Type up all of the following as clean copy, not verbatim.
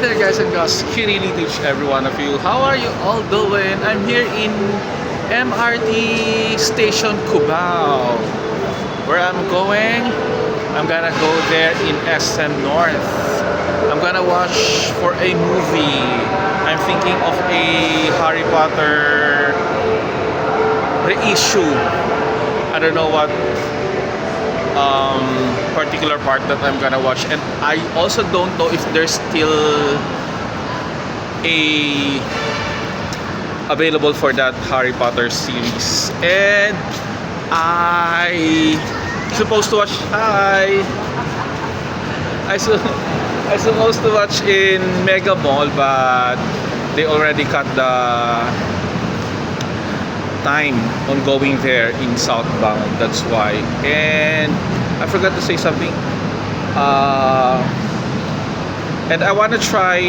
there guys and girls, Kirini to each every one of you. How are you all doing? I'm here in MRT Station Cubao. Where I'm going, I'm gonna go there in SM North. I'm gonna watch for a movie. I'm thinking of a Harry Potter reissue. I don't know what particular part that I'm gonna watch, and I also don't know if there's still a available for that Harry Potter series. And I supposed to watch I supposed to watch in Mega Mall, but they already cut the time on going there in southbound. That's why. And I forgot to say something. And I want to try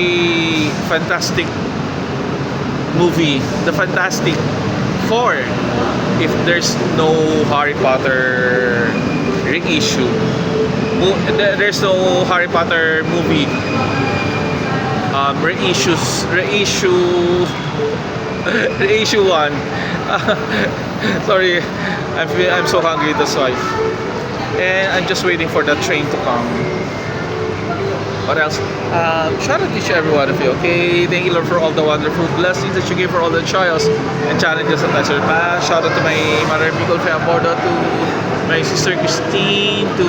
Fantastic movie, the Fantastic Four, if there's no Harry Potter reissue. There's no Harry Potter movie reissue one. Sorry, I'm so hungry, that's why. And I'm just waiting for the train to come. What else? Shout out to each every one of you, okay? Thank you, Lord, for all the wonderful blessings that you give, for all the trials and challenges that I surpassed. Shout out to my mother, Miguel Feambordo, to my sister Christine, to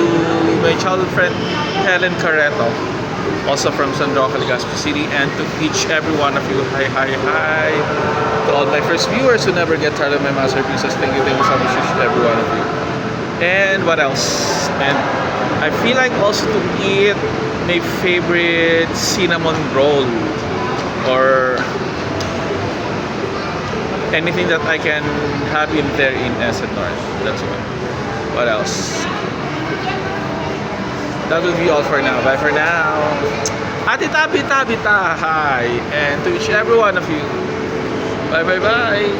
my childhood friend Helen Carreto, also from San Roque, Legazpi City, and to each every one of you. Hi, hi, hi. To all my first viewers who never get tired of my masterpieces, thank you so much, each every one of you. And what else? And I feel like also to eat my favorite cinnamon roll, or anything that I can have in there in SM North. That's why. What else? That will be all for now. Bye for now. Atita bita bita. Hi. And to each every one of you. Bye bye bye.